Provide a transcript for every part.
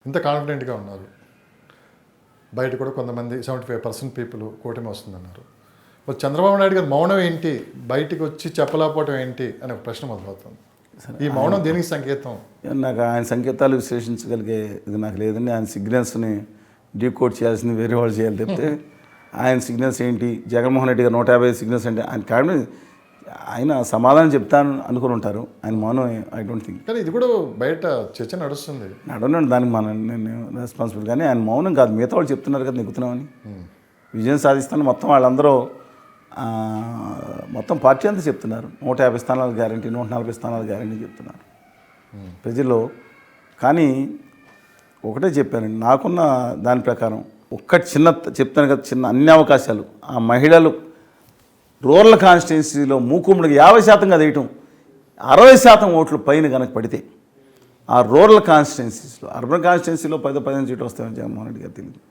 ఇంత కాన్ఫిడెంట్గా ఉన్నారు. బయట కూడా కొంతమంది 75% పీపుల్ కూటమి వస్తుందన్నారు. మరి చంద్రబాబు నాయుడు గారు మౌనం ఏంటి, బయటికి వచ్చి చెప్పలేకపోవడం ఏంటి అనే ఒక ప్రశ్న మొదలవుతుంది. ఈ మౌనం దేనికి సంకేతం? నాకు ఆయన సంకేతాలు విశ్లేషించగలిగే ఇది నాకు లేదండి. ఆయన సిగ్నల్స్ని డీకోడ్ చేయాల్సింది వేరే వాళ్ళు చేయాలి తప్పితే ఆయన సిగ్నల్స్ ఏంటి, జగన్మోహన్ రెడ్డి గారు 150 సిగ్నల్స్ అంటే ఆయన కారణం ఆయన సమాధానం చెప్తాను అనుకుని ఉంటారు. ఆయన మౌనం ఐ డోంట్ థింక్. కానీ ఇది కూడా బయట చర్చ నడుస్తుంది. నడవనండి, దానికి నేను రెస్పాన్సిబుల్. కానీ ఆయన మౌనం కాదు, మిగతా వాళ్ళు చెప్తున్నారు కదా నెగ్గుతున్నామని, విజయం సాధిస్తాను మొత్తం వాళ్ళందరూ మొత్తం పార్టీ అంతా చెప్తున్నారు. 150 స్థానాలు గ్యారంటీ, 140 స్థానాలు గ్యారంటీ చెప్తున్నారు ప్రజల్లో. కానీ ఒకటే చెప్పానండి, నాకున్న దాని ప్రకారం ఒక్కటి చిన్న చెప్తాను కదా, చిన్న అన్ని అవకాశాలు ఆ మహిళలు రూరల్ కాన్స్టిట్యున్సీలో మూకుమ్మడికి 50% వేయటం, 60% ఓట్లు పైన కనుక పడితే ఆ రూరల్ కాన్స్టిట్యున్సీస్లో, అర్బన్ కాన్స్టిట్యున్సీలో 10-15 సీట్లు వస్తాయని జగన్మోహన్ రెడ్డి గారు తెలియదు.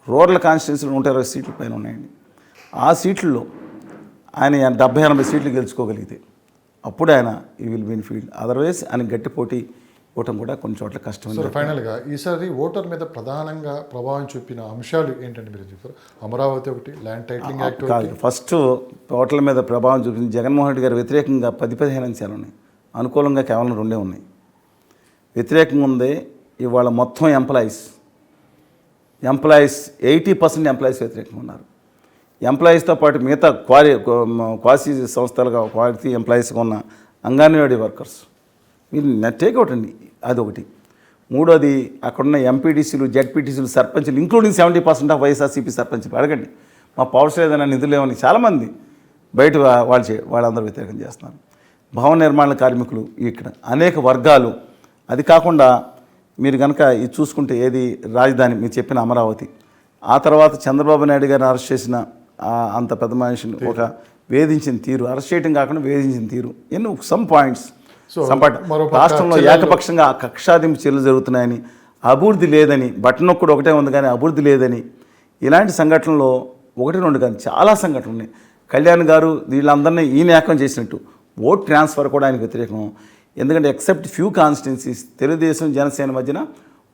రూరల్ కాన్స్టిట్యున్సీలో 120 సీట్ల పైన ఉన్నాయండి. ఆ సీట్లలో ఆయన 70-80 సీట్లు గెలుచుకోగలిగితే అప్పుడు ఆయన ఈ విల్ విన్ ఫీల్డ్. అదర్వైజ్ ఆయన గట్టి పోటీ ఇవ్వటం కూడా కొన్ని చోట్ల కష్టం. ఫైనల్గా ఈసారి ఓటర్ మీద ప్రధానంగా ప్రభావం చూపిన అంశాలు ఏంటంటే మీరు చెప్తారు? అమరావతి ఒకటి, ల్యాండ్ టైటిలింగ్ యాక్ట్ కాదు. ఫస్ట్ ఓటర్ల మీద ప్రభావం చూపించి జగన్మోహన్ రెడ్డి గారు వ్యతిరేకంగా 10-15 అంశాలు ఉన్నాయి, అనుకూలంగా కేవలం 2 ఉన్నాయి. వ్యతిరేకంగా ఉంది ఇవాళ మొత్తం ఎంప్లాయీస్ 80% ఎంప్లాయీస్ వ్యతిరేకంగా ఉన్నారు. ఎంప్లాయీస్తో పాటు మిగతా క్వాసీ సంస్థలుగా క్వాలిటీ ఎంప్లాయీస్గా ఉన్న అంగన్వాడీ వర్కర్స్ వీళ్ళు టేక్అవుట్ అండి, అదొకటి. మూడోది అక్కడున్న ఎంపీటీసీలు, జెడ్పీటీసీలు, సర్పంచ్లు ఇంక్లూడింగ్ 70% ఆఫ్ వైఎస్ఆర్సీపీ సర్పంచ్లు. అడగండి, మా పవర్స్ ఏదైనా నిధులు లేవని చాలామంది బయట వాళ్ళందరూ వ్యతిరేకం చేస్తున్నారు. భవన నిర్మాణ కార్మికులు ఇక్కడ అనేక వర్గాలు. అది కాకుండా మీరు కనుక ఇది చూసుకుంటే ఏది రాజధాని మీరు చెప్పిన అమరావతి, ఆ తర్వాత చంద్రబాబు నాయుడు గారిని అరెస్ట్ చేసిన అంత పెద్ద మనిషిని ఒక వేధించిన తీరు, అరెస్ట్ చేయడం కాకుండా వేధించిన తీరు, ఎన్నో సమ్ పాయింట్స్. రాష్ట్రంలో ఏకపక్షంగా కక్షాదింపు చర్యలు జరుగుతున్నాయని, అభివృద్ధి లేదని, బట్టనొక్కడు ఒకటే ఉంది కానీ అభివృద్ధి లేదని, ఇలాంటి సంఘటనలో 1-2 కానీ చాలా సంఘటనలు ఉన్నాయి. కళ్యాణ్ గారు వీళ్ళందరినీ ఈయన ఏకం చేసినట్టు ఓట్ ట్రాన్స్ఫర్ కూడా ఆయనకు వ్యతిరేకం. ఎందుకంటే except few constituencies Telugu Desam Janasena మధ్యన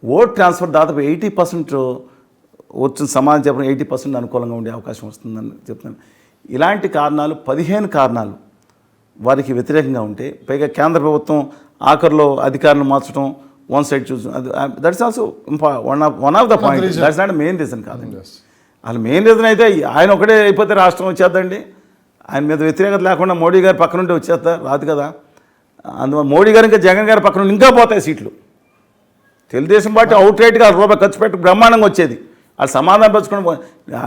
ఓట్ ట్రాన్స్ఫర్ దాదాపు 80% వచ్చిన సమాధానం చెప్పడం 80% అనుకూలంగా ఉండే అవకాశం వస్తుందని చెప్తున్నాను. ఇలాంటి కారణాలు 15 కారణాలు వారికి వ్యతిరేకంగా ఉంటే, పైగా కేంద్ర ప్రభుత్వం ఆఖరిలో అధికారులను మార్చడం, one side choose, that's also one of the point. That's not main reason కాదండి. అసలు మెయిన్ రీజన్ అయితే ఆయన ఒకటే అయిపోతే రాష్ట్రం వచ్చేద్దండి. ఆయన మీద వ్యతిరేకత లేకుండా మోడీ గారి పక్క నుండి వచ్చేస్తా రాదు కదా. అందువల్ల మోడీ గారు ఇంకా జగన్ గారి పక్క నుండి ఇంకా పోతాయి సీట్లు. తెలుగుదేశం పార్టీ అవుట్ రైట్గా రూపాయి ఖర్చు పెట్టి బ్రహ్మాండంగా వచ్చేది. వాళ్ళు సమాధానం పరుచుకొని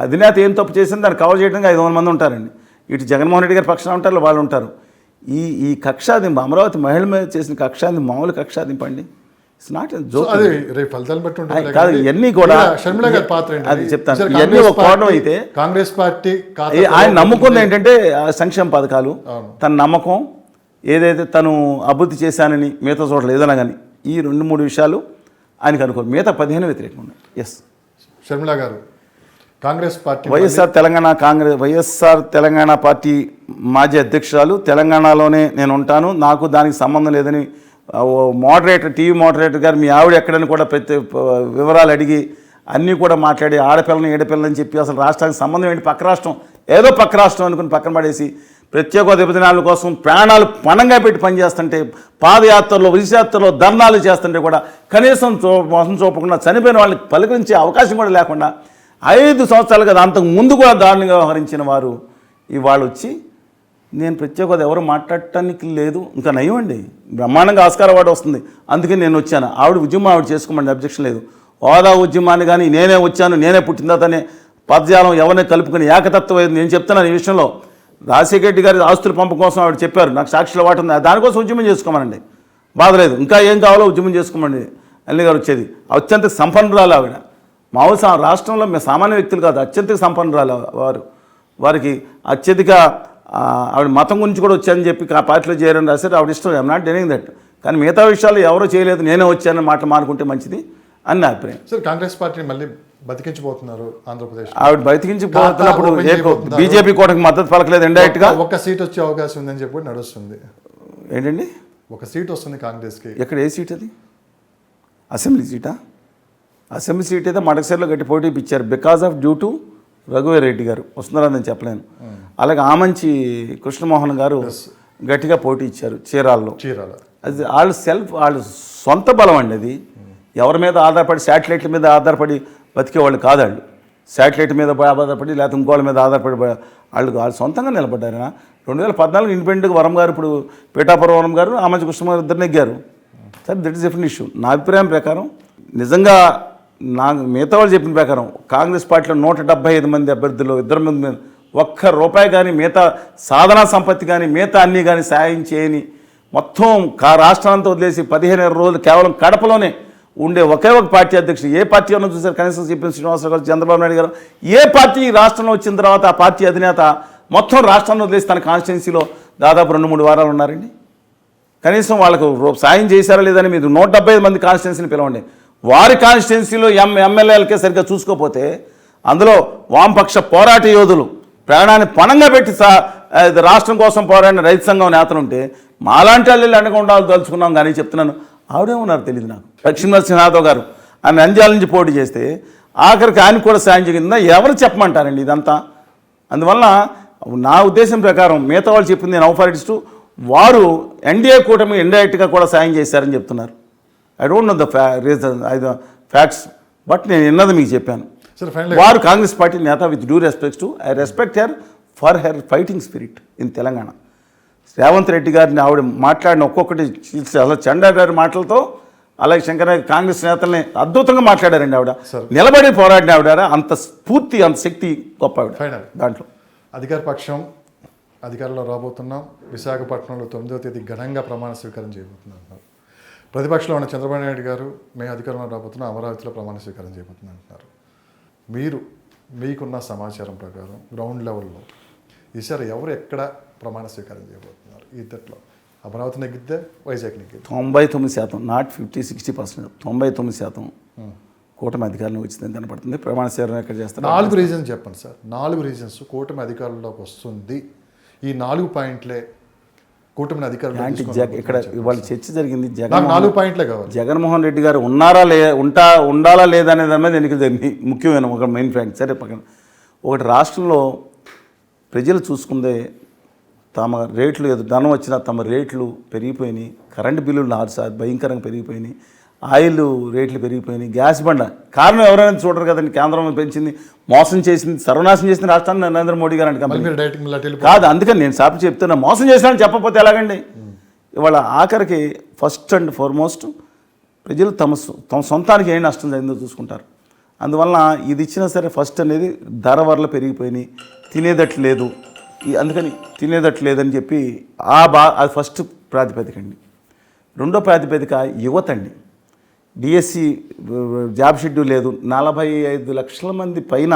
అధినేత ఏం తప్పు చేసింది దాన్ని కవర్ చేయడానికి 500 మంది ఉంటారండి. ఇటు జగన్మోహన్ రెడ్డి గారి పక్షాన ఉంటారు, వాళ్ళు ఉంటారు. ఈ కక్షాదింపు, అమరావతి మహిళల మీద చేసిన కక్షాదింపు మామూలు కక్షాదింపు అండి. ఇట్స్ నాట్ జోక్ కాదు. ఇవన్నీ కూడా అది చెప్తాను. ఇవన్నీ ఒక కోణం అయితే కాంగ్రెస్ పార్టీ ఆయన నమ్ముకుంది ఏంటంటే సంక్షేమ పథకాలు, తన నమ్మకం ఏదైతే తను అభివృద్ధి చేశానని మిగతా చోట్ల ఏదైనా కానీ ఈ 2-3 విషయాలు ఆయనకు అనుకోరు. మిగతా 15 వ్యతిరేకంగా ఉన్నాయి. ఎస్, షర్మిల గారు కాంగ్రెస్ పార్టీ వైఎస్ఆర్ తెలంగాణ పార్టీ మాజీ అధ్యక్షురాలు, తెలంగాణలోనే నేను ఉంటాను, నాకు దానికి సంబంధం లేదని మోడరేటర్, టీవీ మోడరేటర్ గారు మీ ఆవిడ ఎక్కడని కూడా ప్రతి వివరాలు అడిగి అన్నీ కూడా మాట్లాడి ఆడపిల్లని ఏడపిల్లని చెప్పి అసలు రాష్ట్రానికి సంబంధం ఏంటి, పక్క రాష్ట్రం ఏదో పక్క రాష్ట్రం అనుకుని పక్కన పడేసి ప్రత్యేక దినదినాల కోసం ప్రాణాలు పణంగా పెట్టి పనిచేస్తుంటే, పాదయాత్రలో విజయాత్రలో ధర్నాలు చేస్తుంటే కూడా కనీసం మోసం చూపకుండా చనిపోయిన వాళ్ళకి పలకరించే అవకాశం కూడా లేకుండా 5 సంవత్సరాలు కదా అంతకు ముందు కూడా దారుణంగా వ్యవహరించిన వారు ఇవాళ వచ్చి నేను ప్రత్యేక హోదా ఎవరు మాట్లాడటానికి లేదు, ఇంకా నయం అండి, బ్రహ్మాండంగా ఆస్కార్ అవార్డు వస్తుంది అందుకని నేను వచ్చాను, ఆవిడ ఉద్యమం ఆవిడ చేసుకోమండి, అబ్జెక్షన్ లేదు. హోదా ఉద్యమాన్ని కానీ నేనే వచ్చాను, నేనే పుట్టిందాతనే పదజాలం ఎవరిని కలుపుకుని ఏకతత్వం నేను చెప్తున్నాను. ఈ విషయంలో రాజశేఖర రెడ్డి గారి ఆస్తుల పంపకం కోసం ఆవిడ చెప్పారు, నాకు సాక్షుల వాటి ఉంది, దానికోసం ఉద్యమం చేసుకోమనండి, బాధలేదు, ఇంకా ఏం కావాలో ఉద్యమం చేసుకోమండి. అల్లి గారు వచ్చేది అత్యంత సంపన్నురాలు ఆవిడ, మామూలు రాష్ట్రంలో సామాన్య వ్యక్తులు కాదు, అత్యంత సంపన్నురాలు వారికి అత్యధిక ఆవిడ మతం గురించి కూడా వచ్చానని చెప్పి ఆ పార్టీలో చేరని రాశారు. ఆవిడ ఇష్టం, ఐఎమ్ నాట్ డెనింగ్ దట్. కానీ మిగతా విషయాలు ఎవరో చేయలేదు, నేనే వచ్చానని మాట మానుకుంటే మంచిది అని నా అభిప్రాయం. సార్, కాంగ్రెస్ పార్టీని మళ్ళీ బతికించిపోతున్నారు ఆంధ్రప్రదేశ్. ఆవిడ బతికించిపోతున్నప్పుడు బీజేపీ కోటకు మద్దతు పలకలేదు, ఇండైరెక్ట్గా ఒక సీట్ వచ్చే అవకాశం ఉందని చెప్పి నడుస్తుంది. ఏంటండి? ఒక సీట్ వస్తుంది కాంగ్రెస్కి. ఎక్కడ, ఏ సీట్ అది? అసెంబ్లీ సీటా? అసెంబ్లీ సీట్ అయితే మడకసేరులో గట్టి పోటీ ఇప్పించారు because of due to Raghuveer Reddy గారు వస్తున్నారని నేను చెప్పలేను. అలాగే ఆమంచి కృష్ణమోహన్ గారు గట్టిగా పోటీ ఇచ్చారు చీరాల్లో. అది వాళ్ళ సొంత బలం అండి. అది ఎవరి మీద ఆధారపడి శాటిలైట్ల మీద ఆధారపడి బతికేవాళ్ళు కాదు. వాళ్ళు శాటిలైట్ మీద ఆధారపడి లేకపోతే ఇంకోళ్ళ మీద ఆధారపడి వాళ్ళు సొంతంగా నిలబడ్డారు. 2014 ఇండిపెండెంట్గా వరం గారు, ఇప్పుడు పీఠాపురం వరం గారు, ఆమంచి కృష్ణమోహన్ ఇద్దరు నెగ్గారు. సరే, దట్ ఈస్ డిఫరెంట్ ఇష్యూ. నా అభిప్రాయం ప్రకారం నిజంగా మిగతా వాళ్ళు చెప్పిన ప్రకారం కాంగ్రెస్ పార్టీలో 175 మంది అభ్యర్థులు 2 మంది ఒక్క రూపాయి కానీ మిగతా సాధనా సంపత్తి కానీ మిగతా అన్నీ కానీ సాయం చేయని మొత్తం రాష్ట్రాంతా వదిలేసి 15 రోజులు కేవలం కడపలోనే ఉండే ఒకే ఒక పార్టీ అధ్యక్షుడు. ఏ పార్టీ అన్నా చూసారు? కనీసం సిపిఎం శ్రీనివాసరావు గారు, చంద్రబాబు నాయుడు గారు. ఏ పార్టీ రాష్ట్రంలో వచ్చిన తర్వాత ఆ పార్టీ అధినేత మొత్తం రాష్ట్రాన్ని వదిలేసి తన కాన్స్టిట్యున్సీలో దాదాపు 2-3 వారాలు ఉన్నారండి. కనీసం వాళ్ళకు సాయం చేశారా లేదని మీరు 175 మంది కాన్స్టిట్యున్సీని పిలవండి. వారి కాన్స్టిట్యున్సీలో ఎమ్మెల్యేలకే సరిగ్గా చూసుకోకపోతే అందులో వామపక్ష పోరాట యోధులు ప్రాణాన్ని పణంగా పెట్టి రాష్ట్రం కోసం పోరాడిన రైతు సంఘం నేతలు ఉంటే మాలాంటి వాళ్ళు అండగా ఉండాలి తలుచుకున్నాం. కానీ చెప్తున్నాను, ఆవిడేమన్నారు తెలియదు నాకు. లక్ష్మీనరసింహ యాదవ్ గారు ఆమె నంద్యాల నుంచి పోటీ చేస్తే ఆఖరికి ఆయన కూడా సాయం జరిగిందా ఎవరు చెప్పమంటారండి ఇదంతా? అందువల్ల నా ఉద్దేశం ప్రకారం మిగతా వాళ్ళు చెప్పింది నౌఫారిస్టు వారు ఎన్డీఏ కూటమి ఇండైరెక్ట్గా కూడా సాయం చేశారని చెప్తున్నారు. I don't know the facts, but నేను విన్నది మీకు చెప్పాను. వారు కాంగ్రెస్ పార్టీ నేత with due respects to I respect her for her fighting spirit in Telangana. Revanth Reddy గారిని ఆవిడ మాట్లాడిన ఒక్కొక్కటి అలా చండా గారి మాటలతో, అలాగే శంకర కాంగ్రెస్ నేతల్ని అద్భుతంగా మాట్లాడారండి. ఆవిడ నిలబడి పోరాడిన ఆవిడ అంత స్ఫూర్తి, అంత శక్తి గొప్ప ఆవిడ. దాంట్లో అధికార పక్షం అధికారంలో రాబోతున్నాం. విశాఖపట్నంలో 9వ తేదీ ఘనంగా ప్రమాణ స్వీకారం చేయబోతున్నారు. ప్రతిపక్షంలో ఉన్న చంద్రబాబు నాయుడు గారు మేము అధికారంలో రాబోతున్నాం, అమరావతిలో ప్రమాణ స్వీకారం చేయబోతున్నాం అంటున్నారు. మీకున్న సమాచారం ప్రకారం గ్రౌండ్ లెవెల్లో ఈసారి ఎవరు ఎక్కడ ప్రమాణ స్వీకారం చేయబోతున్నారు? ఈ ఇద్దట్లో అమరావతి నెగ్గిద్దే, వైజాగ్ నెగ్గిద్దే? 99%, నాట్ 50-60%, 99% కూటమి అధికారంలో వచ్చిందని కనపడుతుంది. ప్రమాణ స్వీకారం ఎక్కడ చేస్తారు? 4 రీజన్స్ చెప్పండి సార్. 4 రీజన్స్ కూటమి అధికారంలోకి వస్తుంది. ఈ 4 పాయింట్లే కూటమిని అధికారంలో ఇక్కడ ఇవాళ చర్చ జరిగింది. 4 పాయింట్లే కావాలి. జగన్మోహన్ రెడ్డి గారు ఉండాలా లేదా అనే దాని మీద ఎన్నికలు జరిగింది. ముఖ్యమైన ఒక మెయిన్ పాయింట్. సరే, పక్కన ఒకటి రాష్ట్రంలో ప్రజలు చూసుకుందే తమ రేట్లు ధనం వచ్చినా తమ రేట్లు పెరిగిపోయినాయి. కరెంటు బిల్లులు 4 భయంకరంగా పెరిగిపోయినాయి. ఆయిల్ రేట్లు పెరిగిపోయినాయి. గ్యాస్ బండ కారణం ఎవరైనా చూడరు కదండి. కేంద్రం పెంచింది, మోసం చేసింది, సర్వనాశం చేసింది రాష్ట్రాన్ని నరేంద్ర మోడీ గారు అంటే కాదు. అందుకని నేను సాపి చెప్తున్నా, మోసం చేసినా చెప్పకపోతే ఎలాగండి? ఇవాళ ఆఖరికి ఫస్ట్ అండ్ ఫార్మోస్ట్ ప్రజలు తమ సొంతానికి ఏం నష్టం జరిగిందో చూసుకుంటారు. అందువలన ఇది ఇచ్చినా సరే ఫస్ట్ అనేది ధర వరలు పెరిగిపోయినాయి, తినేదట్లు లేదు. అందుకని తినేదట్లు లేదని చెప్పి అది ఫస్ట్ ప్రాతిపదిక అండి. రెండో ప్రాతిపదిక యువత అండి. డిఎస్సి జాబ్ షెడ్యూల్ లేదు. 45 లక్షల మంది పైన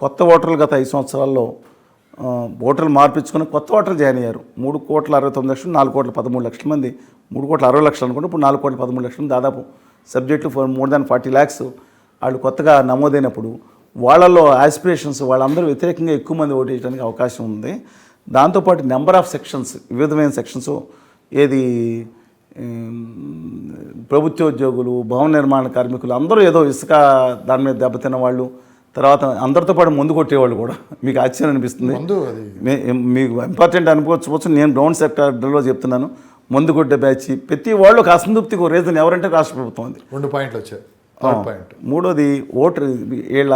కొత్త ఓటర్లు గత 5 సంవత్సరాల్లో ఓటర్లు మార్పించుకొని కొత్త ఓటర్లు జాయిన్ అయ్యారు. 3,69,00,000, 4,13,00,000 మంది. 3,60,00,000 అనుకుంటే ఇప్పుడు 4,13,00,000 దాదాపు subject for more than 40 lakhs వాళ్ళు కొత్తగా నమోదైనప్పుడు వాళ్ళల్లో ఆస్పిరేషన్స్ వాళ్ళందరూ వ్యతిరేకంగా ఎక్కువ మంది ఓటు వేయడానికి అవకాశం ఉంది. దాంతోపాటు నెంబర్ ఆఫ్ సెక్షన్స్, వివిధమైన సెక్షన్స్, ఏది ప్రభుత్వోద్యోగులు, భవన నిర్మాణ కార్మికులు అందరూ ఏదో ఇసుక దాని మీద దెబ్బతిన్న వాళ్ళు, తర్వాత అందరితో పాటు ముందు కొట్టేవాళ్ళు కూడా. మీకు ఆశ్చర్యం అనిపిస్తుంది, మీకు ఇంపార్టెంట్ అనుకోవచ్చు. నేను బ్రౌన్ సెక్టర్లో చెప్తున్నాను. ముందు కొట్టే బ్యాచ్ ప్రతి వాళ్ళు ఒక అసంతృప్తికి రీజన్ ఎవరంటే రాష్ట్ర ప్రభుత్వం ఉంది. 2 పాయింట్లు వచ్చాయి. మూడోది ఓటర్ వీళ్ళ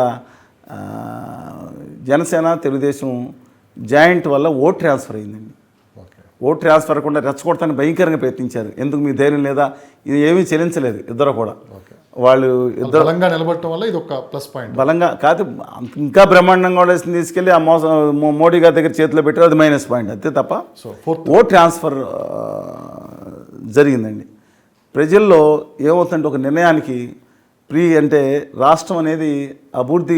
జనసేన తెలుగుదేశం జాయింట్ వల్ల ఓట్ ట్రాన్స్ఫర్ అయిందండి. ఓట్ ట్రాన్స్ఫర్ కూడా రెచ్చగొడతానికి భయంకరంగా ప్రయత్నించారు. ఎందుకు మీ ధైర్యం లేదా? ఇది ఏమీ చెల్లించలేదు ఇద్దరు కూడా. వాళ్ళు ఇద్దరు బలంగా నిలబడటం వల్ల ఇది ఒక ప్లస్ పాయింట్. బలంగా కాదు, ఇంకా బ్రహ్మాండంగా కూడా తీసుకెళ్ళి ఆ మోడీ గారి దగ్గర చేతిలో పెట్టారు, అది మైనస్ పాయింట్ అంతే తప్ప. ఓట్ ట్రాన్స్ఫర్ జరిగిందండి. ప్రజల్లో ఏమవుతుందంటే ఒక నిర్ణయానికి అంటే రాష్ట్రం అనేది అభివృద్ధి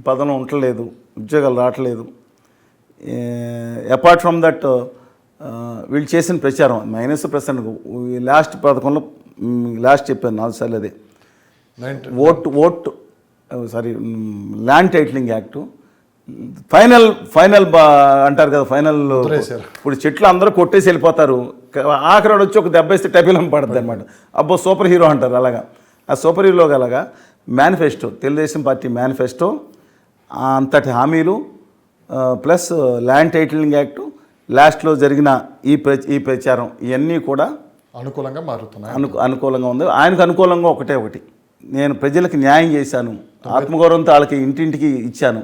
పదంలో ఉండలేదు, ఉద్యోగాలు రావట్లేదు. అపార్ట్ ఫ్రమ్ దట్ వీళ్ళు చేసిన ప్రచారం -% లాస్ట్ పథకంలో లాస్ట్ చెప్పాను 4 సార్లు అదే ల్యాండ్ టైటిలింగ్ యాక్టు ఫైనల్ అంటారు కదా, ఫైనల్. ఇప్పుడు చెట్లు అందరూ కొట్టేసి వెళ్ళిపోతారు, ఆఖరి వచ్చి ఒక దెబ్బ వేస్తే టైపిలం పడుతుంది అనమాట. అబ్బో సూపర్ హీరో అంటారు. అలాగా ఆ సూపర్ హీరో అలాగా మేనిఫెస్టో, తెలుగుదేశం పార్టీ మేనిఫెస్టో, అంతటి హామీలు, ప్లస్ ల్యాండ్ టైటిలింగ్ యాక్టు, లాస్ట్లో జరిగిన ఈ ప్రచారం, ఇవన్నీ కూడా అనుకూలంగా మారుతున్నాయి. అనుకూలంగా ఉంది. ఆయనకు అనుకూలంగా ఒకటి, నేను ప్రజలకు న్యాయం చేశాను, ఆత్మగౌరవంతో వాళ్ళకి ఇంటింటికి ఇచ్చాను.